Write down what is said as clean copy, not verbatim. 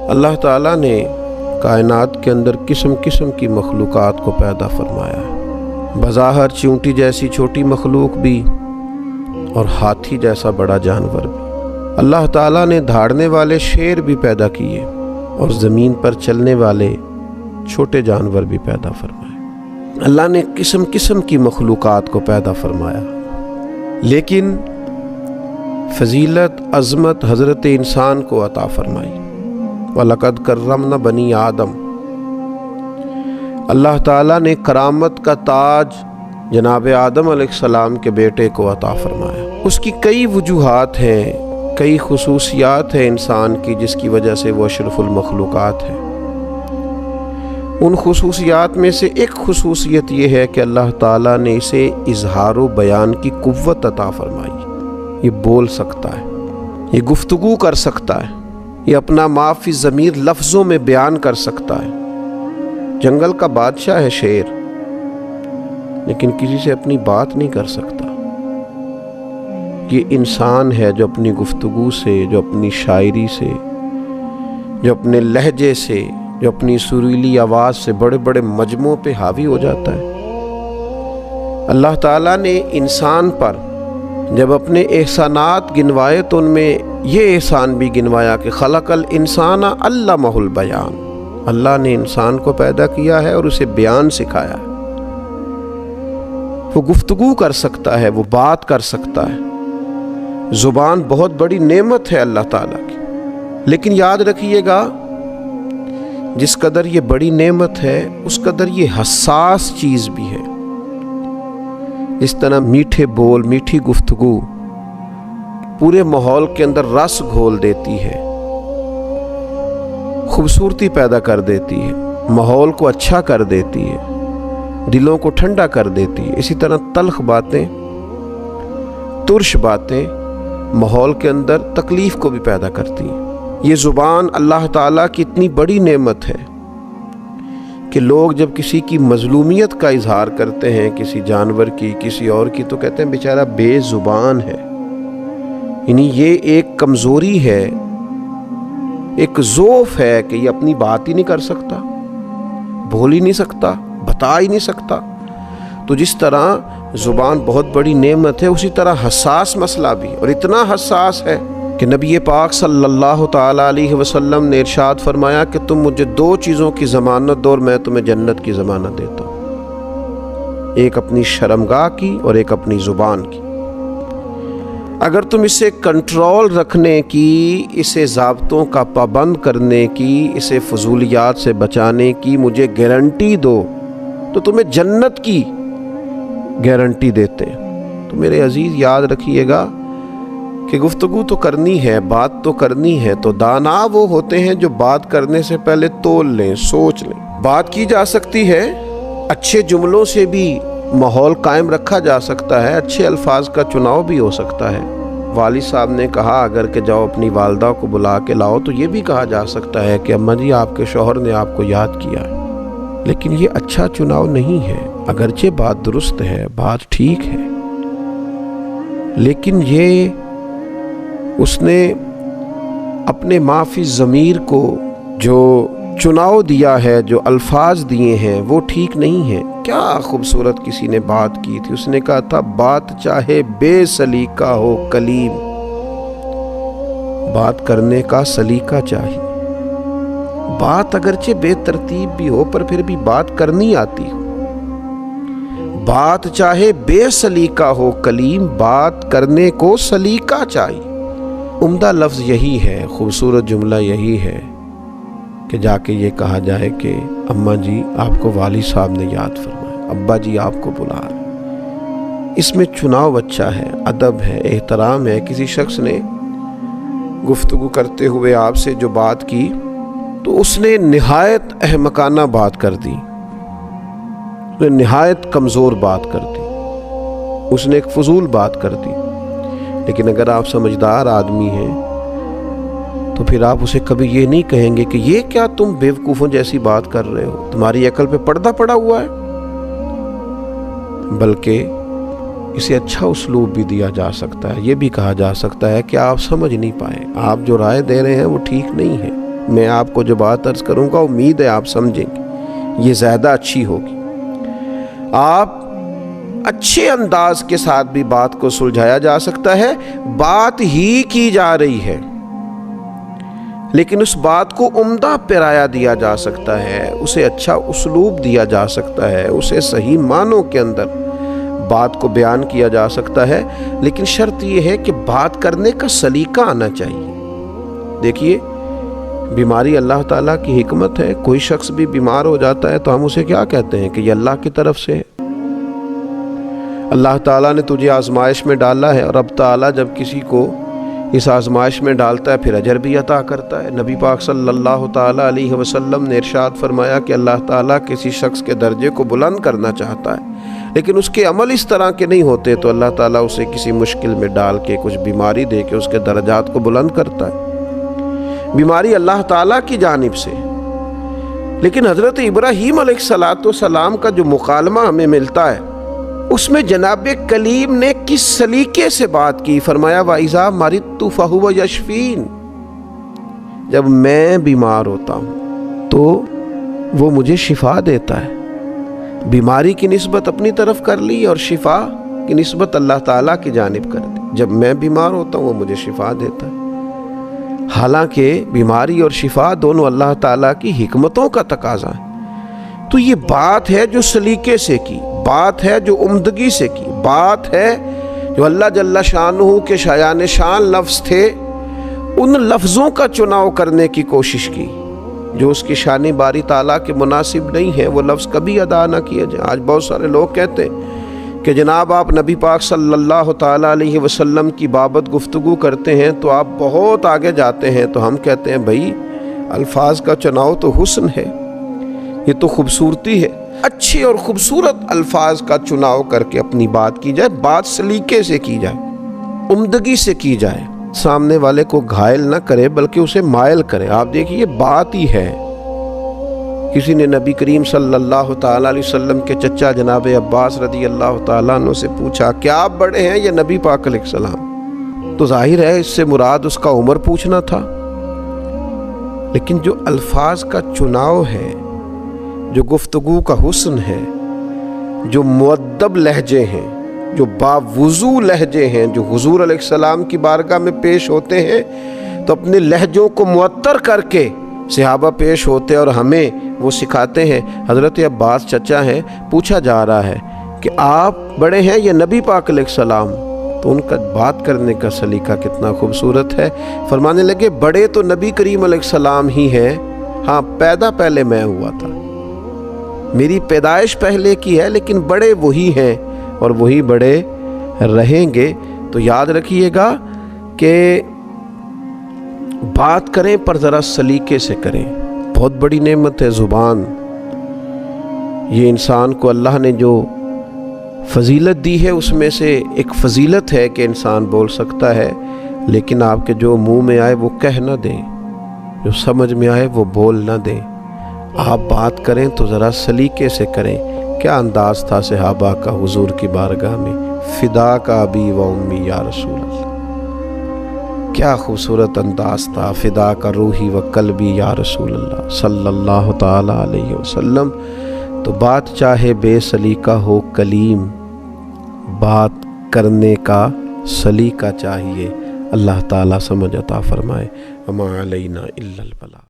اللہ تعالیٰ نے کائنات کے اندر قسم قسم کی مخلوقات کو پیدا فرمایا ہے، بظاہر چیونٹی جیسی چھوٹی مخلوق بھی اور ہاتھی جیسا بڑا جانور بھی۔ اللہ تعالیٰ نے دھاڑنے والے شیر بھی پیدا کیے اور زمین پر چلنے والے چھوٹے جانور بھی پیدا فرمائے۔ اللہ نے قسم قسم کی مخلوقات کو پیدا فرمایا، لیکن فضیلت عظمت حضرت انسان کو عطا فرمائی۔ وَلَقَدْ كَرَّمْنَا بَنِي آدم، اللہ تعالیٰ نے کرامت کا تاج جناب آدم علیہ السلام کے بیٹے کو عطا فرمایا۔ اس کی کئی وجوہات ہیں، کئی خصوصیات ہیں انسان کی، جس کی وجہ سے وہ اشرف المخلوقات ہے۔ ان خصوصیات میں سے ایک خصوصیت یہ ہے کہ اللہ تعالیٰ نے اسے اظہار و بیان کی قوت عطا فرمائی۔ یہ بول سکتا ہے، یہ گفتگو کر سکتا ہے، یہ اپنا ما فی الضمیر لفظوں میں بیان کر سکتا ہے۔ جنگل کا بادشاہ ہے شیر، لیکن کسی سے اپنی بات نہیں کر سکتا۔ یہ انسان ہے جو اپنی گفتگو سے، جو اپنی شاعری سے، جو اپنے لہجے سے، جو اپنی سریلی آواز سے بڑے بڑے مجموعوں پہ حاوی ہو جاتا ہے۔ اللہ تعالیٰ نے انسان پر جب اپنے احسانات گنوائے تو ان میں یہ احسان بھی گنوایا کہ خلق الانسان علمہ البیان، اللہ نے انسان کو پیدا کیا ہے اور اسے بیان سکھایا ہے۔ وہ گفتگو کر سکتا ہے، وہ بات کر سکتا ہے۔ زبان بہت بڑی نعمت ہے اللہ تعالیٰ کی، لیکن یاد رکھیے گا جس قدر یہ بڑی نعمت ہے اس قدر یہ حساس چیز بھی ہے۔ جس طرح میٹھے بول، میٹھی گفتگو پورے ماحول کے اندر رس گھول دیتی ہے، خوبصورتی پیدا کر دیتی ہے، ماحول کو اچھا کر دیتی ہے، دلوں کو ٹھنڈا کر دیتی ہے، اسی طرح تلخ باتیں، ترش باتیں ماحول کے اندر تکلیف کو بھی پیدا کرتی ہیں۔ یہ زبان اللہ تعالیٰ کی اتنی بڑی نعمت ہے کہ لوگ جب کسی کی مظلومیت کا اظہار کرتے ہیں، کسی جانور کی، کسی اور کی، تو کہتے ہیں بیچارہ بے زبان ہے۔ یعنی یہ ایک کمزوری ہے، ایک ضعف ہے کہ یہ اپنی بات ہی نہیں کر سکتا، بول ہی نہیں سکتا، بتا ہی نہیں سکتا۔ تو جس طرح زبان بہت بڑی نعمت ہے، اسی طرح حساس مسئلہ بھی، اور اتنا حساس ہے کہ نبی پاک صلی اللہ تعالیٰ علیہ وسلم نے ارشاد فرمایا کہ تم مجھے دو چیزوں کی ضمانت دو اور میں تمہیں جنت کی ضمانت دیتا ہوں، ایک اپنی شرمگاہ کی اور ایک اپنی زبان کی۔ اگر تم اسے کنٹرول رکھنے کی، اسے ضابطوں کا پابند کرنے کی، اسے فضولیات سے بچانے کی مجھے گارنٹی دو تو تمہیں جنت کی گارنٹی دیتے ہیں۔ تو میرے عزیز یاد رکھیے گا کہ گفتگو تو کرنی ہے، بات تو کرنی ہے، تو دانا وہ ہوتے ہیں جو بات کرنے سے پہلے تول لیں، سوچ لیں۔ بات کی جا سکتی ہے، اچھے جملوں سے بھی ماحول قائم رکھا جا سکتا ہے، اچھے الفاظ کا چناؤ بھی ہو سکتا ہے۔ والد صاحب نے کہا اگر کہ جاؤ اپنی والدہ کو بلا کے لاؤ، تو یہ بھی کہا جا سکتا ہے کہ اماں جی آپ کے شوہر نے آپ کو یاد کیا ہے، لیکن یہ اچھا چناؤ نہیں ہے۔ اگرچہ بات درست ہے، بات ٹھیک ہے، لیکن یہ اس نے اپنے ما فی الضمیر کو جو چناؤ دیا ہے، جو الفاظ دیے ہیں، وہ ٹھیک نہیں ہیں۔ کیا خوبصورت کسی نے بات کی تھی، اس نے کہا تھا بات چاہے بے سلیقہ ہو کلیم، بات کرنے کا سلیقہ چاہیے۔ بات اگرچہ بے ترتیب بھی ہو پر پھر بھی بات کرنی آتی ہو۔ بات چاہے بے سلیقہ ہو کلیم، بات کرنے کو سلیقہ چاہیے۔ عمدہ لفظ یہی ہے، خوبصورت جملہ یہی ہے کہ جا کے یہ کہا جائے کہ اماں جی آپ کو والد صاحب نے یاد فرمایا، ابا جی آپ کو بلا رہے۔ اس میں چناؤ اچھا ہے، ادب ہے، احترام ہے۔ کسی شخص نے گفتگو کرتے ہوئے آپ سے جو بات کی تو اس نے نہایت احمقانہ بات کر دی، اس نے نہایت کمزور بات کر دی، اس نے ایک فضول بات کر دی۔ لیکن اگر آپ سمجھدار آدمی ہیں تو پھر آپ اسے کبھی یہ نہیں کہیں گے کہ یہ کیا تم بیوقوفوں جیسی بات کر رہے ہو، تمہاری عقل پہ پردہ پڑا ہوا ہے، بلکہ اسے اچھا اسلوب بھی دیا جا سکتا ہے۔ یہ بھی کہا جا سکتا ہے کہ آپ سمجھ نہیں پائے، آپ جو رائے دے رہے ہیں وہ ٹھیک نہیں ہے، میں آپ کو جو بات عرض کروں گا امید ہے آپ سمجھیں گے، یہ زیادہ اچھی ہوگی۔ آپ اچھے انداز کے ساتھ بھی بات کو سلجھایا جا سکتا ہے، بات ہی کی جا رہی ہے لیکن اس بات کو عمدہ پیرایا دیا جا سکتا ہے، اسے اچھا اسلوب دیا جا سکتا ہے، اسے صحیح معنوں کے اندر بات کو بیان کیا جا سکتا ہے، لیکن شرط یہ ہے کہ بات کرنے کا سلیقہ آنا چاہیے۔ دیکھیے، بیماری اللہ تعالیٰ کی حکمت ہے، کوئی شخص بھی بیمار ہو جاتا ہے تو ہم اسے کیا کہتے ہیں کہ یہ اللہ کی طرف سے ہے، اللہ تعالیٰ نے تجھے آزمائش میں ڈالا ہے، اور اب تعالیٰ جب کسی کو اس آزمائش میں ڈالتا ہے پھر اجر بھی عطا کرتا ہے۔ نبی پاک صلی اللہ تعالیٰ علیہ وسلم نے ارشاد فرمایا کہ اللہ تعالیٰ کسی شخص کے درجے کو بلند کرنا چاہتا ہے لیکن اس کے عمل اس طرح کے نہیں ہوتے تو اللہ تعالیٰ اسے کسی مشکل میں ڈال کے کچھ بیماری دے کے اس کے درجات کو بلند کرتا ہے۔ بیماری اللہ تعالیٰ کی جانب سے، لیکن حضرت ابراہیم علیہ السلام کا جو مکالمہ ہمیں ملتا ہے اس میں جناب کلیم نے کس سلیقے سے بات کی، فرمایا وَإِذَا مَرِضْتُ فَهُوَ يَشْفِينِ، جب میں بیمار ہوتا ہوں تو وہ مجھے شفا دیتا ہے۔ بیماری کی نسبت اپنی طرف کر لی اور شفا کی نسبت اللہ تعالیٰ کی جانب کر دی، جب میں بیمار ہوتا ہوں وہ مجھے شفا دیتا ہے۔ حالانکہ بیماری اور شفا دونوں اللہ تعالیٰ کی حکمتوں کا تقاضا ہے۔ تو یہ بات ہے جو سلیقے سے کی، بات ہے جو عمدگی سے کی، بات ہے جو اللہ جل شانہ کے شایان شان لفظ تھے ان لفظوں کا چناؤ کرنے کی کوشش کی جو اس کی شان باری تعالیٰ کے مناسب نہیں ہے، وہ لفظ کبھی ادا نہ کیا جائے۔ آج بہت سارے لوگ کہتے ہیں کہ جناب آپ نبی پاک صلی اللہ تعالیٰ علیہ وسلم کی بابت گفتگو کرتے ہیں تو آپ بہت آگے جاتے ہیں، تو ہم کہتے ہیں بھائی الفاظ کا چناؤ تو حسن ہے، یہ تو خوبصورتی ہے، اچھے اور خوبصورت الفاظ کا چناؤ کر کے اپنی بات کی جائے، بات سلیقے سے کی جائے، عمدگی سے کی جائے، سامنے والے کو گھائل نہ کرے بلکہ اسے مائل کرے۔ آپ دیکھیے بات ہی ہے، کسی نے نبی کریم صلی اللہ تعالیٰ علیہ وسلم کے چچا جناب عباس رضی اللہ تعالیٰ عنہ سے پوچھا کیا آپ بڑے ہیں یا نبی پاک علیہ السلام؟ تو ظاہر ہے اس سے مراد اس کا عمر پوچھنا تھا، لیکن جو الفاظ کا چناؤ ہے، جو گفتگو کا حسن ہے، جو مؤدب لہجے ہیں، جو باوضو لہجے ہیں، جو حضور علیہ السلام کی بارگاہ میں پیش ہوتے ہیں تو اپنے لہجوں کو معطر کر کے صحابہ پیش ہوتے اور ہمیں وہ سکھاتے ہیں۔ حضرت عباس چچا ہیں، پوچھا جا رہا ہے کہ آپ بڑے ہیں یا نبی پاک علیہ السلام؟ تو ان کا بات کرنے کا سلیقہ کتنا خوبصورت ہے، فرمانے لگے بڑے تو نبی کریم علیہ السلام ہی ہیں، ہاں پیدا پہلے میں ہوا تھا، میری پیدائش پہلے کی ہے، لیکن بڑے وہی ہیں اور وہی بڑے رہیں گے۔ تو یاد رکھیے گا کہ بات کریں پر ذرا سلیقے سے کریں۔ بہت بڑی نعمت ہے زبان، یہ انسان کو اللہ نے جو فضیلت دی ہے اس میں سے ایک فضیلت ہے کہ انسان بول سکتا ہے، لیکن آپ کے جو منہ میں آئے وہ کہہ نہ دیں، جو سمجھ میں آئے وہ بول نہ دیں۔ آپ بات کریں تو ذرا سلیقے سے کریں۔ کیا انداز تھا صحابہ کا حضور کی بارگاہ میں، فدا کا ابی و امی یا رسول اللہ، کیا خوبصورت انداز تھا، فدا کا روحی و قلبی یا رسول اللہ صلی اللہ تعالیٰ علیہ وسلم۔ تو بات چاہے بے سلیقہ ہو کلیم، بات کرنے کا سلیقہ چاہیے۔ اللہ تعالیٰ سمجھ عطا فرمائے۔ وما علینا الا البلاغ۔